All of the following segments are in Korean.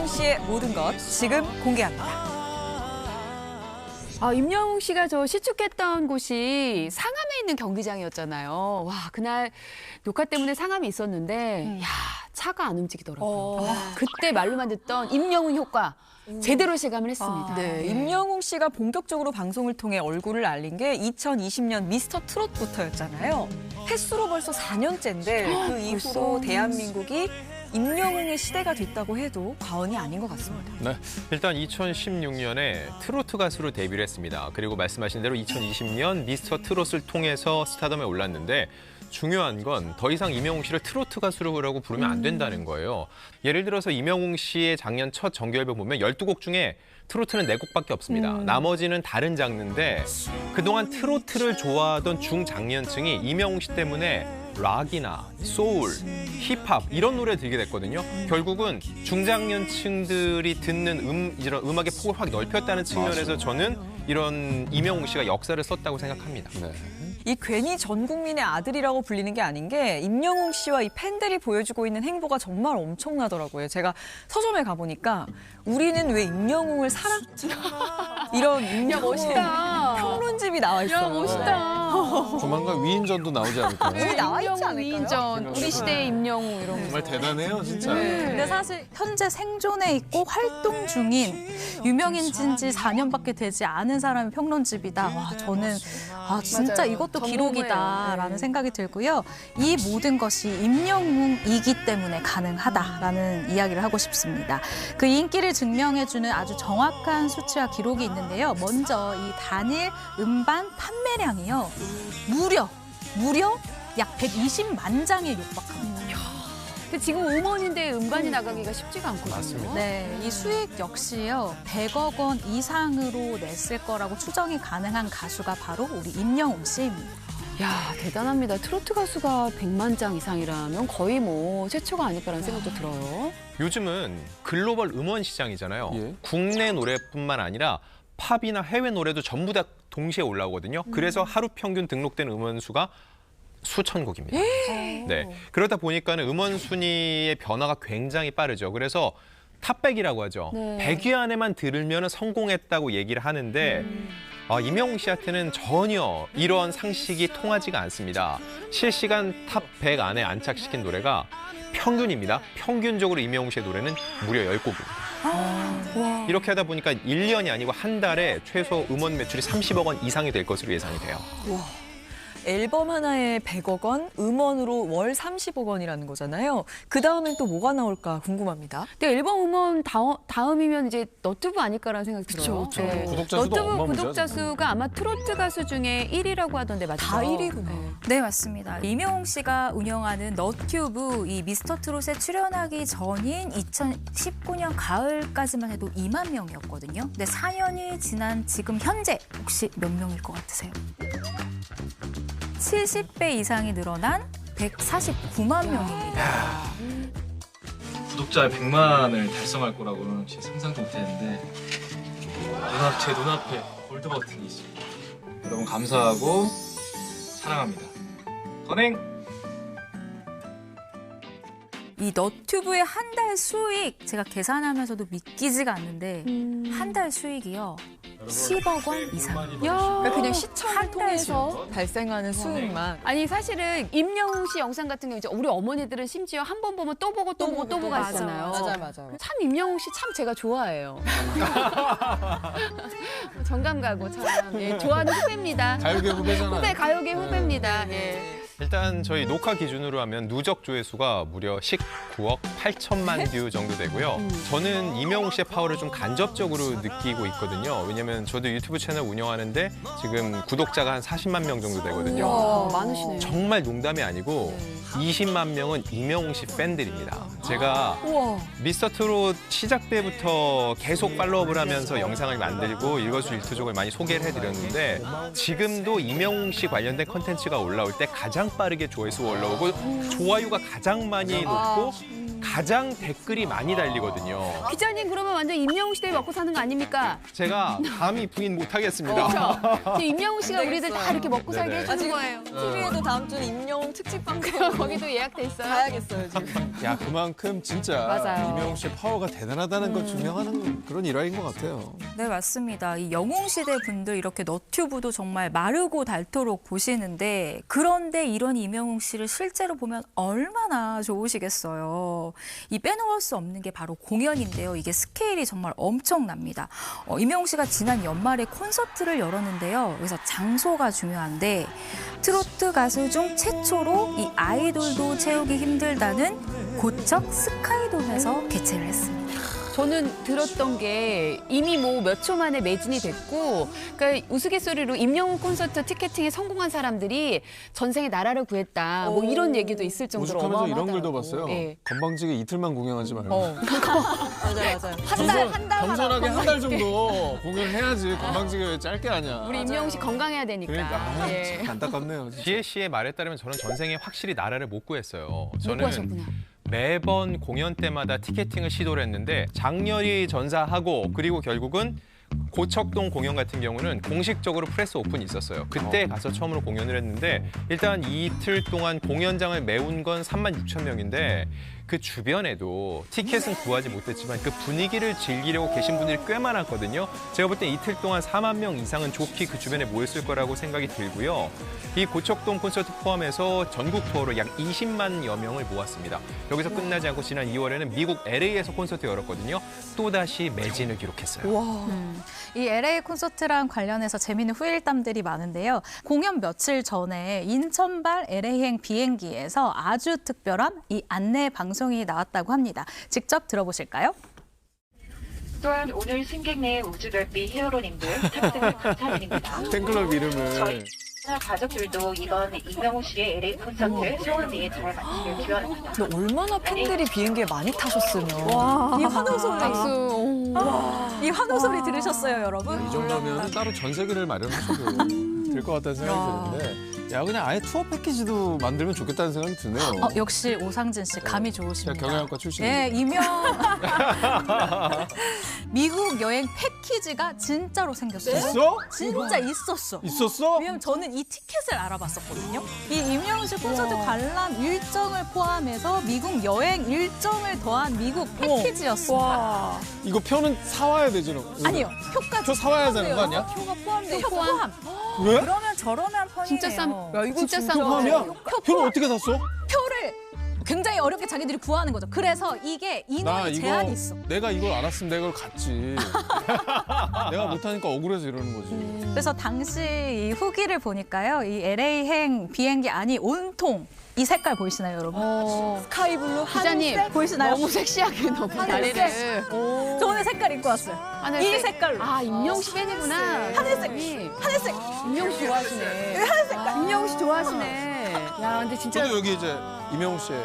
임영웅 씨의 모든 것 지금 공개합니다. 임영웅 씨가 저 시축했던 곳이 상암에 있는 경기장이었잖아요. 와, 그날 녹화 때문에 상암이 있었는데, 야, 차가 안 움직이더라고요. 그때 말로만 듣던 임영웅 효과 제대로 실감을 했습니다. 네, 임영웅 씨가 본격적으로 방송을 통해 얼굴을 알린 게 2020년 미스터 트롯부터였잖아요. 횟수로 벌써 4년째인데 그 이후로 대한민국이 임영웅의 시대가 됐다고 해도 과언이 아닌 것 같습니다. 네, 일단 2016년에 트로트 가수로 데뷔를 했습니다. 그리고 말씀하신 대로 2020년 미스터 트롯을 통해서 스타덤에 올랐는데 중요한 건 더 이상 임영웅 씨를 트로트 가수라고 부르면 안 된다는 거예요. 예를 들어서 임영웅 씨의 작년 첫 정규 앨범 보면 12곡 중에 트로트는 4곡밖에 없습니다. 나머지는 다른 장르인데 그동안 트로트를 좋아하던 중장년층이 임영웅 씨 때문에 락이나 소울, 힙합 이런 노래 들게 됐거든요. 결국은 중장년층들이 듣는 이런 음악의 폭을 확 넓혔다는 측면에서 저는 이런 임영웅 씨가 역사를 썼다고 생각합니다. 네. 이 괜히 전 국민의 아들이라고 불리는 게 아닌 게 임영웅 씨와 이 팬들이 보여주고 있는 행보가 정말 엄청나더라고요. 제가 서점에 가보니까 우리는 왜 임영웅을 사랑하지? 이런 임영웅의 평론집이 나와 있어요. 야, 멋있다. 조만간 위인전도 나오지 않을까요? 여기 나와 있지 임영웅 않을까요? 위인전, 우리 시대의 임영웅 이런 거. 정말 대단해요, 진짜. 근데 사실 현재 생존해 있고 활동 중인 유명해진 지 4년밖에 되지 않은 사람의 평론집이다. 와, 저는 진짜 이것도 기록이다라는 생각이 들고요. 이 모든 것이 임영웅이기 때문에 가능하다라는 이야기를 하고 싶습니다. 그 인기를 증명해주는 아주 정확한 수치와 기록이 있는데요. 먼저 이 단일 음반 판매량이요. 무려 약 120만 장에 육박합니다. 근데 지금 음원인데 음반이 나가기가 쉽지가 않거든요. 맞습니다. 네, 이 수익 역시요 100억 원 이상으로 냈을 거라고 추정이 가능한 가수가 바로 우리 임영웅 씨입니다. 야, 대단합니다. 트로트 가수가 100만 장 이상이라면 거의 뭐 최초가 아닐까라는 생각도 들어요. 요즘은 글로벌 음원 시장이잖아요. 예. 국내 노래뿐만 아니라 팝이나 해외 노래도 전부 다 동시에 올라오거든요. 그래서 하루 평균 등록된 음원 수가 수천 곡입니다. 네. 그러다 보니까는 음원 순위의 변화가 굉장히 빠르죠. 그래서 탑백이라고 하죠. 네. 100위 안에만 들으면 성공했다고 얘기를 하는데 임영웅 씨한테는 전혀 이런 상식이 통하지가 않습니다. 실시간 탑 100 안에 안착시킨 노래가 평균입니다. 평균적으로 임영웅 씨의 노래는 무려 10곡입니다. 이렇게 하다 보니까 1년이 아니고 한 달에 최소 음원 매출이 30억 원 이상이 될 것으로 예상이 돼요. 앨범 하나에 100억 원, 음원으로 월 30억 원이라는 거잖아요. 그 다음엔 또 뭐가 나올까 궁금합니다. 근데 앨범 음원 다음이면 이제 너튜브 아닐까라는 생각이 들어요. 그쵸. 구독자 수도 너튜브 어마무지하죠. 구독자 수가 아마 트로트 가수 중에 1위라고 하던데 맞죠? 다 1위구나. 네, 맞습니다. 임영웅 씨가 운영하는 너튜브 이 미스터 트롯에 출연하기 전인 2019년 가을까지만 해도 2만 명이었거든요. 근데 4년이 지난 지금 현재 혹시 몇 명일 것 같으세요? 70배 이상이 늘어난 149만 명입니다. 구독자 100만을 달성할 거라고는 진짜 상상도 못했는데 제 눈앞에 골드 버튼이 있습니다. 여러분 감사하고 사랑합니다. 건행! 이 너튜브의 한 달 수익 제가 계산하면서도 믿기지가 않는데 한 달 수익이요 10억 원 이상. 그러니까 그냥 시청을 한 통해서 발생하는 수익만. 아니 사실은 임영웅 씨 영상 같은 경우 이제 우리 어머니들은 심지어 한 번 보면 또 보고 또 보고 또 보고 하시잖아요. 맞아요. 참 임영웅 씨 참 제가 좋아해요. 정감 가고 참 좋아하는 후배입니다. 가요계 후배잖아요. 후배 가요계 후배입니다. 예. 일단 저희 녹화 기준으로 하면 누적 조회수가 무려 19억 8천만 뷰 정도 되고요. 저는 임영웅 씨의 파워를 좀 간접적으로 느끼고 있거든요. 왜냐면 저도 유튜브 채널 운영하는데 지금 구독자가 한 40만 명 정도 되거든요. 와, 많으시네요. 정말 농담이 아니고 20만 명은 임영웅 씨 팬들입니다. 제가 미스터 트롯 시작 때부터 계속 팔로우업을 하면서 영상을 만들고 일거수일투족을 많이 소개를 해드렸는데 지금도 임영웅 씨 관련된 컨텐츠가 올라올 때 가장 빠르게 조회수가 올라오고 좋아요가 가장 많이 높고 가장 댓글이 많이 달리거든요. 기자님 그러면 완전 임영웅 시대에 먹고 사는 거 아닙니까? 제가 감히 부인 못하겠습니다. 그렇죠. 지금 임영웅 씨가 우리들 다 이렇게 먹고 살게 네네. 해주는 거예요. TV에도 다음 주는 임영웅 특집 방송 거기도 예약돼 있어요. 가야겠어요 지금. 야, 그만큼 진짜 맞아요. 이명웅 씨의 파워가 대단하다는 걸 증명하는 그런 일화인 것 같아요. 네, 맞습니다. 이 영웅시대 분들 이렇게 너튜브도 정말 마르고 닳도록 보시는데 그런데 이런 이명웅 씨를 실제로 보면 얼마나 좋으시겠어요. 이 빼놓을 수 없는 게 바로 공연인데요. 이게 스케일이 정말 엄청납니다. 이명웅 씨가 지난 연말에 콘서트를 열었는데요. 그래서 장소가 중요한데 트로트 가수 중 최초로 이 아이돌도 채우기 힘들다는 고척 스카이돔에서 개최를 했습니다. 저는 들었던 게 이미 뭐 몇 초 만에 매진이 됐고, 그러니까 우스갯소리로 임영웅 콘서트 티켓팅에 성공한 사람들이 전생에 나라를 구했다. 뭐 이런 얘기도 있을 정도로 오죽하면서 이런 어마어마하더라고. 글도 봤어요. 예. 건방지게 이틀만 공연하지 말고. 맞아요. 겸손하게 한 달 정도 공연해야지. 건방지게 왜 짧게 하냐. 우리 임영웅 씨 건강해야 되니까. 그러니까 아, 예. 참 안타깝네요. 진짜. 지혜 씨의 말에 따르면 저는 전생에 확실히 나라를 못 구했어요. 못 저는 구하셨구나. 매번 공연 때마다 티켓팅을 시도를 했는데 장렬히 전사하고 그리고 결국은 고척동 공연 같은 경우는 공식적으로 프레스 오픈이 있었어요. 그때 가서 처음으로 공연을 했는데 일단 이틀 동안 공연장을 메운 건 36,000명인데 그 주변에도 티켓은 구하지 못했지만 그 분위기를 즐기려고 계신 분들이 꽤 많았거든요. 제가 볼 때 이틀 동안 4만 명 이상은 좋게 그 주변에 모였을 거라고 생각이 들고요. 이 고척동 콘서트 포함해서 전국 투어로 약 20만여 명을 모았습니다. 여기서 끝나지 않고 지난 2월에는 미국 LA에서 콘서트 열었거든요. 또다시 매진을 기록했어요. 이 LA 콘서트랑 관련해서 재미있는 후일담들이 많은데요. 공연 며칠 전에 인천발 LA행 비행기에서 아주 특별한 이 안내 방송이 나왔다고 합니다. 직접 들어보실까요? 또한 오늘 승객 내 우주별빛 히어로님들 탑승을 감사드립니다. 팬클럽 이름을. 저희 가족들도 이번 이명웅 씨의 LA 콘서트 소원리에 잘 마치길 기원합니다. 근데 얼마나 팬들이 비행기에 많이 타셨으면. 이 환호 소리. 박수. 이 환호 소리 들으셨어요, 여러분? 이 정도면 따로 전세기를 마련하셔도 될 것 같다는 생각이 드는데 야 그냥 아예 투어 패키지도 만들면 좋겠다는 생각이 드네요. 역시 오상진 씨 감이 좋으십니다. 제가 경영학과 출신이에요. 네, 미국 여행 패키지가 진짜로 생겼어요. 있어? 진짜 있었어. 있었어? 왜냐면 저는 이 티켓을 알아봤었거든요. 이 임영웅 씨 콘서트 관람 일정을 포함해서 미국 여행 일정을 더한 미국 패키지였습니다. 이거 표는 사와야 되지 너. 아니요, 표까지. 표 사와야 되는 거 아니야? 표가 포함돼. 표 포함. 포함. 왜? 그러면 저렴한 편이에요. 진짜 싼. 야, 이거 진짜 싼 포함이야? 거예요. 표를 어떻게 샀어? 표를 굉장히 어렵게 자기들이 구하는 거죠. 그래서 이게 나 인원이 이거 제한이 있어. 내가 이걸 알았으면 내가 이걸 갔지. 내가 못하니까 억울해서 이러는 거지. 그래서 당시 이 후기를 보니까요. 이 LA행 비행기 안이 온통 이 색깔 보이시나요, 여러분? 스카이블루 기자님 하늘색 보이시나요? 너무 섹시하게 너무 하늘색. 다리를. 저 오늘 색깔 입고 왔어요. 하늘색. 이 색깔로. 아 임영웅 씨 팬이구나. 하늘색. 하늘색. 임영웅 씨 좋아하시네. 임영웅 씨 좋아하시네. 야 근데 진짜 저도 여기 이제 이명웅 씨의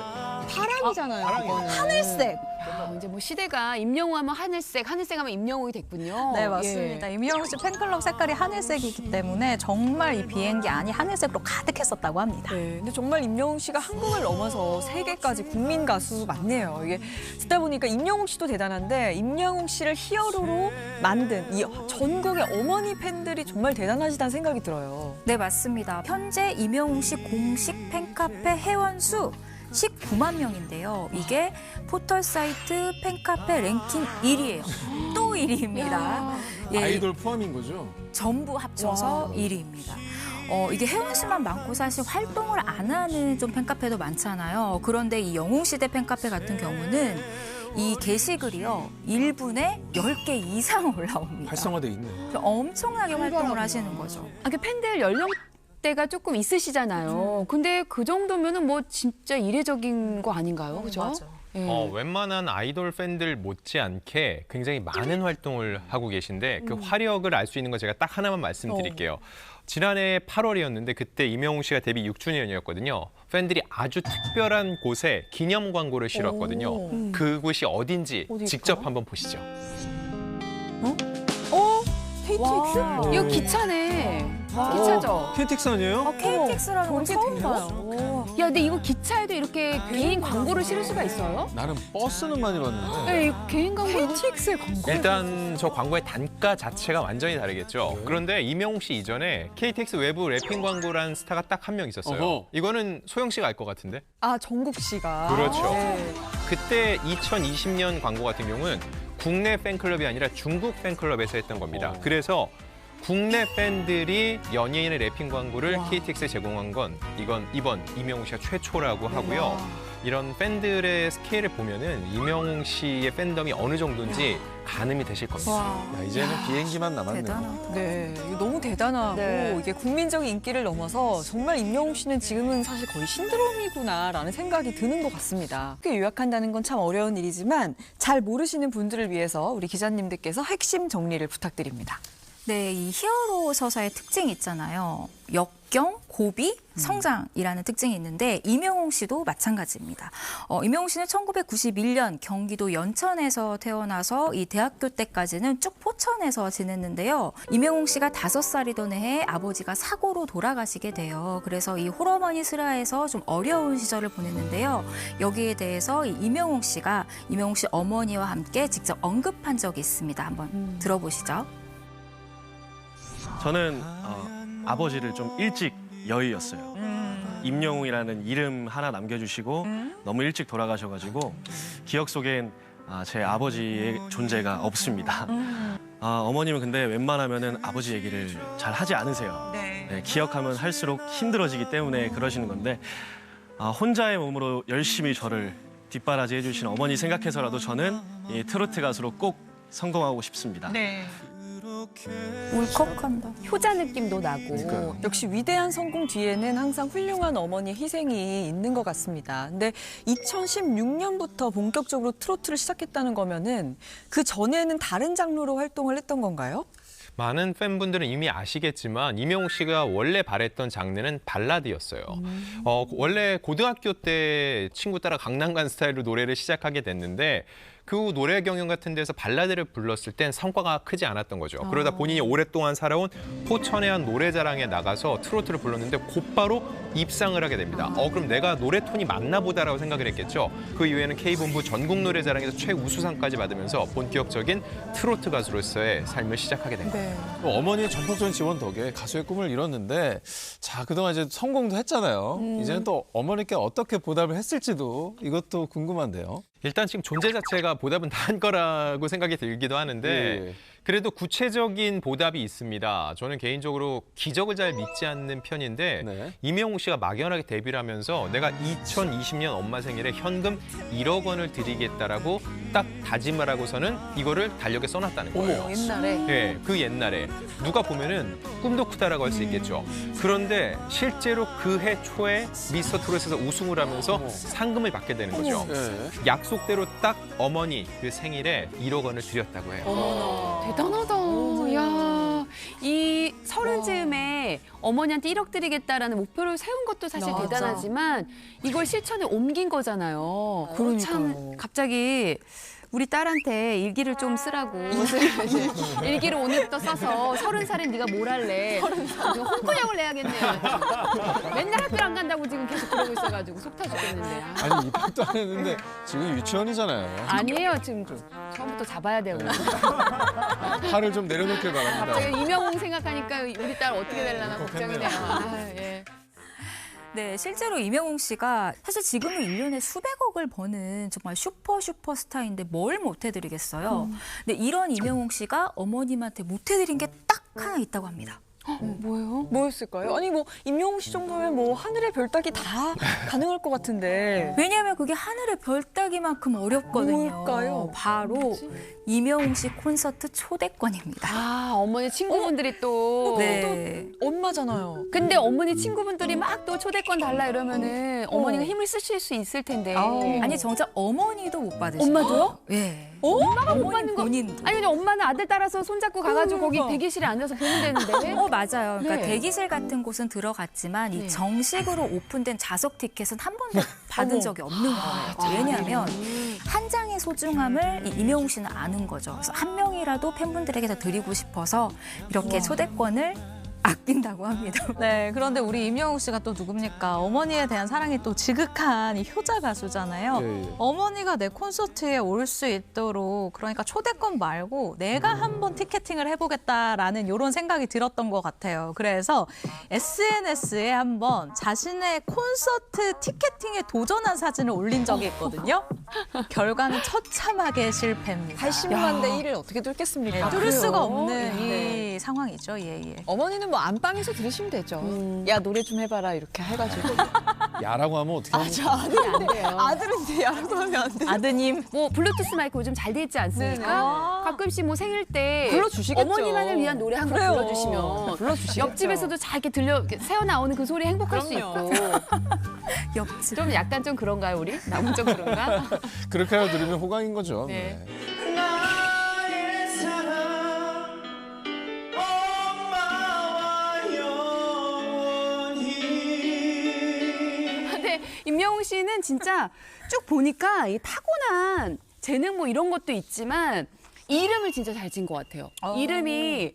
파랑이잖아요. 그거는. 하늘색. 야, 이제 뭐 시대가 임영웅 하면 하늘색, 하늘색 하면 임영웅이 됐군요. 네, 맞습니다. 예. 임영웅 씨 팬클럽 색깔이 하늘색이기 때문에 정말 이 비행기 안이 하늘색으로 가득했었다고 합니다. 네, 근데 정말 임영웅 씨가 한국을 넘어서 세계까지 국민 가수 맞네요. 이게 듣다 보니까 임영웅 씨도 대단한데 임영웅 씨를 히어로로 만든 이 전국의 어머니 팬들이 정말 대단하시다는 생각이 들어요. 네, 맞습니다. 현재 임영웅 씨 공식 팬카페 회원 수 19만 명인데요. 이게 포털 사이트 팬카페 랭킹 1위예요. 또 1위입니다. 예, 아이돌 포함인 거죠? 전부 합쳐서 1위입니다. 이게 혜원 씨만 많고 사실 활동을 안 하는 좀 팬카페도 많잖아요. 그런데 이 영웅시대 팬카페 같은 경우는 이 게시글이요. 1분에 10개 이상 올라옵니다. 활성화돼 있네. 엄청나게 활동을 하시는 거죠. 아, 그 팬들 연령대가 조금 있으시잖아요. 근데 그 정도면은 뭐 진짜 이례적인 거 아닌가요? 그죠? 맞아. 예. 웬만한 아이돌 팬들 못지않게 굉장히 많은 활동을 하고 계신데 그 화력을 알 수 있는 거 제가 딱 하나만 말씀드릴게요. 지난해 8월이었는데 그때 임영웅 씨가 데뷔 6주년이었거든요. 팬들이 아주 특별한 곳에 기념 광고를 실었거든요. 그곳이 어딘지 직접 한번 보시죠. KTX? 이거 기차네. 기차죠. KTX 아니에요? KTX라는 건 처음 봐요. 야, 근데 이거 기차에도 이렇게 개인 광고를 실을 수가 있어요? 나는 버스는 많이 봤는데. 네, 이 개인 광고 이거 KTX의 광고. 일단 저 광고의 단가 자체가 완전히 다르겠죠. 그런데 이명웅 씨 이전에 KTX 외부 랩핑 광고라는 스타가 딱 한 명 있었어요. 어허. 이거는 소영 씨가 알 것 같은데? 아, 정국 씨가. 그렇죠. 네. 그때 2020년 광고 같은 경우는 국내 팬클럽이 아니라 중국 팬클럽에서 했던 겁니다. 그래서 국내 팬들이 연예인의 랩핑 광고를 KTX에 제공한 건 이번 이명웅 씨가 최초라고 하고요. 이런 팬들의 스케일을 보면은 이명웅 씨의 팬덤이 어느 정도인지 가늠이 되실 겁니다. 야, 이제는 비행기만 남았네요. 대단하다. 네, 이거 너무 대단하고 네. 이게 국민적인 인기를 넘어서 정말 임영웅 씨는 지금은 사실 거의 신드롬이구나라는 생각이 드는 것 같습니다. 쉽게 요약한다는 건 참 어려운 일이지만 잘 모르시는 분들을 위해서 우리 기자님들께서 핵심 정리를 부탁드립니다. 네, 이 히어로 서사의 특징이 있잖아요. 역경, 고비, 성장이라는 특징이 있는데 이명웅 씨도 마찬가지입니다. 이명웅 씨는 1991년 경기도 연천에서 태어나서 이 대학교 때까지는 쭉 포천에서 지냈는데요. 이명웅 씨가 5살이던 해에 아버지가 사고로 돌아가시게 돼요. 그래서 이 홀어머니 슬하에서 좀 어려운 시절을 보냈는데요. 여기에 대해서 이 이명웅 씨가 이명웅 씨 어머니와 함께 직접 언급한 적이 있습니다. 한번 들어보시죠. 저는 아버지를 좀 일찍 여의었어요. 임영웅이라는 이름 하나 남겨주시고 너무 일찍 돌아가셔가지고 기억 속엔 제 아버지의 존재가 없습니다. 어머님은 근데 웬만하면은 아버지 얘기를 잘 하지 않으세요. 네, 기억하면 할수록 힘들어지기 때문에 그러시는 건데 혼자의 몸으로 열심히 저를 뒷바라지 해주신 어머니 생각해서라도 저는 이 트로트 가수로 꼭 성공하고 싶습니다. 울컥한다. 효자 느낌도 나고. 그러니까요. 역시 위대한 성공 뒤에는 항상 훌륭한 어머니의 희생이 있는 것 같습니다. 근데 2016년부터 본격적으로 트로트를 시작했다는 거면은 그 전에는 다른 장르로 활동을 했던 건가요? 많은 팬분들은 이미 아시겠지만 이명웅 씨가 원래 바랬던 장르는 발라드였어요. 원래 고등학교 때 친구 따라 강남 간 스타일로 노래를 시작하게 됐는데 그 후 노래 경연 같은 데서 발라드를 불렀을 땐 성과가 크지 않았던 거죠. 그러다 본인이 오랫동안 살아온 포천의 한 노래자랑에 나가서 트로트를 불렀는데 곧바로 입상을 하게 됩니다. 그럼 내가 노래 톤이 맞나 보다라고 생각을 했겠죠. 그 이후에는 K본부 전국 노래자랑에서 최우수상까지 받으면서 본격적인 트로트 가수로서의 삶을 시작하게 된 거예요. 어머니의 전폭적인 지원 덕에 가수의 꿈을 이뤘는데 자 그동안 이제 성공도 했잖아요. 이제는 또 어머니께 어떻게 보답을 했을지도 이것도 궁금한데요. 일단 지금 존재 자체가 보답은 다 한 거라고 생각이 들기도 하는데 예. 그래도 구체적인 보답이 있습니다. 저는 개인적으로 기적을 잘 믿지 않는 편인데 네. 이명웅 씨가 막연하게 데뷔를 하면서 내가 2020년 엄마 생일에 현금 1억 원을 드리겠다라고 딱 다짐을 하고서는 이거를 달력에 써놨다는 거예요. 옛날에. 네, 그 옛날에 누가 보면은 꿈도 크다라고 할 수 있겠죠. 그런데 실제로 그 해 초에 미스터 트롯에서 우승을 하면서 상금을 받게 되는 거죠. 네. 약속대로 딱 어머니 그 생일에 1억 원을 드렸다고 해요. 대단하다. 야, 이 서른 즈음에 어머니한테 1억 드리겠다라는 목표를 세운 것도 사실 맞아. 대단하지만 이걸 실천에 옮긴 거잖아요. 그러니까요. 참 갑자기 우리 딸한테 일기를 좀 쓰라고 일기를 오늘부터 써서 30살에 네가 뭘 할래? 홍군형을 내야겠네. 맨날 학교 안 간다고 지금 계속 그러고 있어가지고 속 타 죽겠는데. 아니 입학도 안 했는데 지금 유치원이잖아요. 아니에요. 지금 처음부터 잡아야 돼요. 팔을 좀 내려놓길 바랍니다. 갑자기 이명웅 생각하니까 우리 딸 어떻게 되려나 걱정이네요. 예. 네, 실제로 이명웅 씨가 사실 지금은 1년에 수백억을 버는 정말 슈퍼스타인데 뭘 못해드리겠어요. 근데 이런 이명웅 씨가 어머님한테 못해드린 게 딱 하나 있다고 합니다. 뭐예요? 뭐였을까요? 아니 뭐 임영웅 씨 정도면 뭐 하늘의 별 따기 다 가능할 것 같은데. 왜냐하면 그게 하늘의 별 따기만큼 어렵거든요. 뭘까요? 바로 이명웅 씨 콘서트 초대권입니다. 아, 어머니 친구분들이 또. 네. 엄마잖아요. 근데 어머니 친구분들이 막 또 초대권 달라 이러면은 어머니가 힘을 쓰실 수 있을 텐데. 아니 정작 어머니도 못 받으시고. 엄마도요? 네. 엄마가 못 받는 거. 본인도. 아니 근데 엄마는 아들 따라서 손잡고 가가지고 거기 대기실에 앉아서 보면 되는데. 맞아요. 그러니까 네. 대기실 같은 곳은 들어갔지만 네. 이 정식으로 오픈된 좌석 티켓은 한 번도 받은 적이 없는 거예요. 왜냐하면 한 장의 소중함을 이 이명웅 씨는 아는 거죠. 그래서 한 명이라도 팬분들에게 더 드리고 싶어서 이렇게 초대권을 아낀다고 합니다. 네, 그런데 우리 임영웅 씨가 또 누굽니까? 어머니에 대한 사랑이 또 지극한 이 효자 가수잖아요. 예, 예. 어머니가 내 콘서트에 올 수 있도록 그러니까 초대권 말고 내가 한번 티켓팅을 해보겠다라는 이런 생각이 들었던 것 같아요. 그래서 SNS에 한번 자신의 콘서트 티켓팅에 도전한 사진을 올린 적이 있거든요. 결과는 처참하게 실패입니다. 80만 대 1을 어떻게 뚫겠습니까? 뚫을 수가 그래요. 없는 네. 이 상황이죠. 예, 예. 어머니는 뭐 안방에서 들으시면 되죠. 야 노래 좀 해봐라 이렇게 해가지고. 야라고 하면 어떻게 합니까? 안 돼요. 아들인데 야라고 하면 안 돼. 아드님. 뭐 블루투스 마이크 요즘 잘 돼 있지 않습니까? 네네. 가끔씩 뭐 생일 때 불러주시겠죠. 어머니만을 위한 노래 한 곡 그래요. 불러주시면 불러주시겠죠. 옆집에서도 잘 이렇게 들려 새어 나오는 그 소리에 행복할 수 그럼요. 있고 옆집. 좀 약간 좀 그런가요 우리? 나무 좀 그런가? 그렇게 들으면 호강인 거죠. 네. 네. 나의 사랑 엄마와 영원히. 근데 임영웅 씨는 진짜 쭉 보니까 이 타고난 재능 뭐 이런 것도 있지만 이름을 진짜 잘 지은 것 같아요. 이름이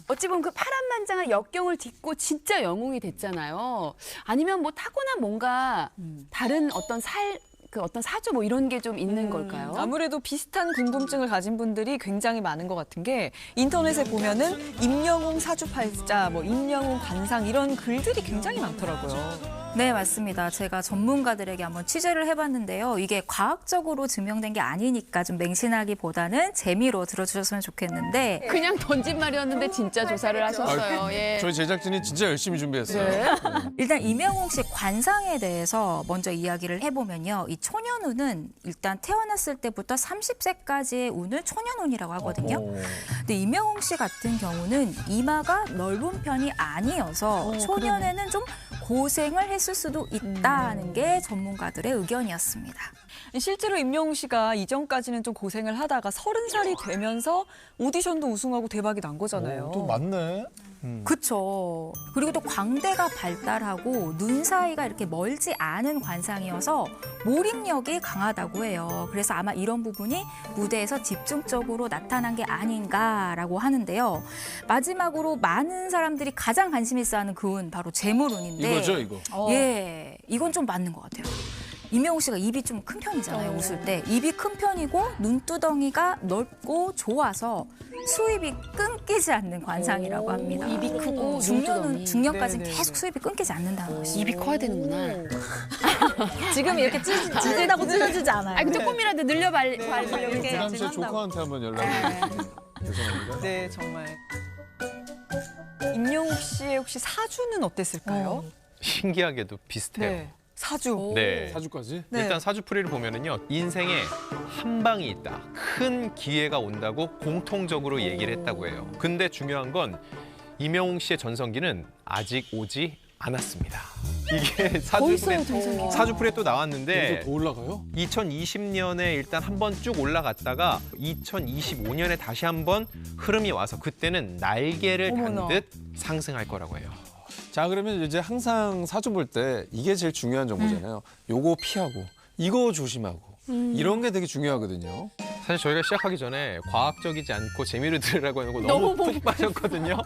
어찌 보면 그 파란만장한 역경을 딛고 진짜 영웅이 됐잖아요. 아니면 뭐 타고난 뭔가 다른 어떤 어떤 사주 뭐 이런 게 좀 있는 걸까요? 아무래도 비슷한 궁금증을 가진 분들이 굉장히 많은 것 같은 게 인터넷에 보면은 임영웅 사주팔자, 뭐 임영웅 관상 이런 글들이 굉장히 많더라고요. 네, 맞습니다. 제가 전문가들에게 한번 취재를 해봤는데요. 이게 과학적으로 증명된 게 아니니까 좀 맹신하기보다는 재미로 들어주셨으면 좋겠는데 그냥 던진 말이었는데 진짜 조사를 하셨어요. 예. 저희 제작진이 진짜 열심히 준비했어요. 네. 일단 임영웅 씨 관상에 대해서 먼저 이야기를 해보면요. 이 초년운은 일단 태어났을 때부터 30세까지의 운을 초년운이라고 하거든요. 근데 임영웅 씨 같은 경우는 이마가 넓은 편이 아니어서 초년에는 좀 고생을 했을 수도 있다는 게 전문가들의 의견이었습니다. 실제로 임영웅 씨가 이전까지는 좀 고생을 하다가 30살이 되면서 오디션도 우승하고 대박이 난 거잖아요. 또 맞네. 그렇죠. 그리고 또 광대가 발달하고 눈 사이가 이렇게 멀지 않은 관상이어서 몰입력이 강하다고 해요. 그래서 아마 이런 부분이 무대에서 집중적으로 나타난 게 아닌가라고 하는데요. 마지막으로 많은 사람들이 가장 관심 있어 하는 그 운, 바로 재물운인데. 이거죠, 이거. 예, 이건 좀 맞는 것 같아요. 임영웅 씨가 입이 좀 큰 편이잖아요, 웃을 때. 입이 큰 편이고 눈두덩이가 넓고 좋아서 수입이 끊기지 않는 관상이라고 합니다. 입이 크고 중년은 중년까지는 네네. 계속 수입이 끊기지 않는다는 것이죠. 입이 커야 되는구나. 지금 이렇게 찢어다고 찢어지지 않아요. 아, 조금이라도 늘려 이렇게 부담 씨 진한다고. 조커한테 한번 연락을. 죄송합니다. 네, 정말. 임영웅 씨의 혹시 사주는 어땠을까요? 신기하게도 비슷해요. 네. 사주. 네. 사주까지? 네. 일단 사주풀이를 보면은요, 인생에 한 방이 있다, 큰 기회가 온다고 공통적으로 얘기를 했다고 해요. 근데 중요한 건 임영웅 씨의 전성기는 아직 오지 않았습니다. 이게 사주풀이에 또 나왔는데 더 올라가요? 2020년에 일단 한번 쭉 올라갔다가 2025년에 다시 한번 흐름이 와서 그때는 날개를 어머나. 단 듯 상승할 거라고 해요. 자, 그러면 이제 항상 사주 볼 때 이게 제일 중요한 정보잖아요. 요거 피하고, 이거 조심하고. 이런 게 되게 중요하거든요. 사실 저희가 시작하기 전에 과학적이지 않고 재미를 들으라고 하는 거 너무 푹 빠졌거든요.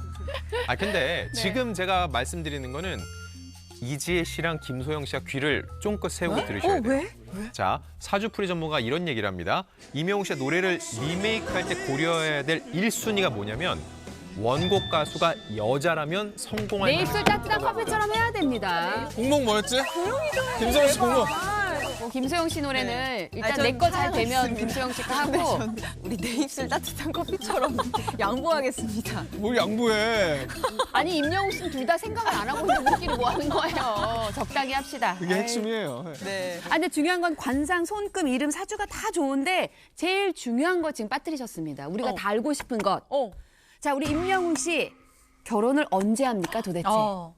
아 근데 지금 제가 말씀드리는 거는 이지혜 씨랑 김소영 씨가 귀를 쫑긋 세우고 들으셔야 돼요. 왜? 자, 사주풀이 전문가 이런 얘기를 합니다. 임영웅 씨의 노래를 리메이크할 때 고려해야 될 1순위가 뭐냐면 원곡 가수가 여자라면 성공할 내 입술 따뜻한 커피처럼 해야 됩니다. 공목 뭐였지? 김소영 씨 공목. 김소영 씨 노래는 일단 전 내 거 잘 되면 사랑하겠습니다. 김소영 씨가 하고 우리 내 입술 따뜻한 커피처럼 양보하겠습니다. 뭘 양보해. 아니 임영웅 씨는 둘 다 생각을 안 하고 있는데 우리끼리 뭐 하는 거예요. 적당히 합시다. 그게 핵심이에요. 네. 아, 근데 중요한 건 관상, 손금, 이름, 사주가 다 좋은데 제일 중요한 거 지금 빠뜨리셨습니다. 우리가 다 알고 싶은 것. 자, 우리 임영웅 씨 결혼을 언제 합니까 도대체?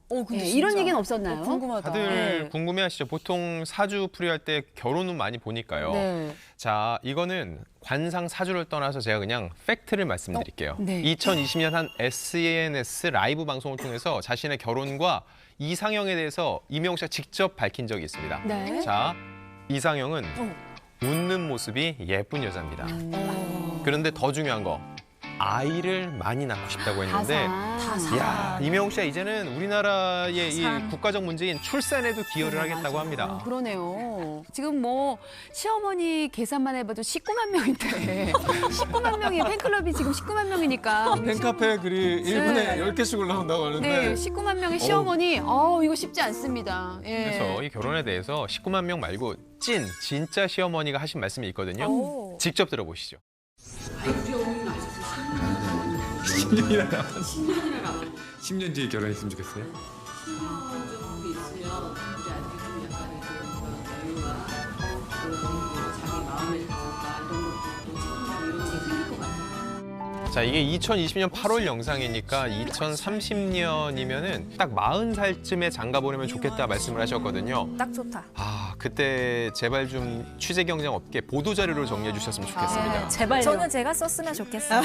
근데 예, 진짜 이런 얘기는 없었나요? 궁금하다. 다들 네. 궁금해하시죠? 보통 사주풀이할 때 결혼은 많이 보니까요. 네. 자, 이거는 관상 사주를 떠나서 제가 그냥 팩트를 말씀드릴게요. 네. 2020년 한 SNS 라이브 방송을 통해서 자신의 결혼과 이상형에 대해서 임영웅 씨가 직접 밝힌 적이 있습니다. 네. 자, 이상형은 웃는 모습이 예쁜 여자입니다. 그런데 더 중요한 거, 아이를 많이 낳고 싶다고 했는데 야, 이명웅 씨가 이제는 우리나라의 이 국가적 문제인 출산에도 기여를 하겠다고 합니다. 그러네요. 지금 뭐 시어머니 계산만 해봐도 19만 명인데 19만 명이 팬클럽이 지금 19만 명이니까 팬카페 글이 1분에 10개씩 올라온다고 하는데 네, 19만 명의 시어머니 이거 쉽지 않습니다. 예. 그래서 이 결혼에 대해서 19만 명 말고 진짜 시어머니가 하신 말씀이 있거든요. 직접 들어보시죠. 10년 뒤에 결혼했으면 좋겠어요. 자, 이게 2020년 8월 영상이니까 2030년이면은 딱 40살쯤에 장가 보내면 좋겠다 말씀을 하셨거든요. 딱 좋다. 아, 그때 제발 좀 취재 경쟁 업계 보도 자료로 정리해 주셨으면 좋겠습니다. 제발요. 저는 제가 썼으면 좋겠어요.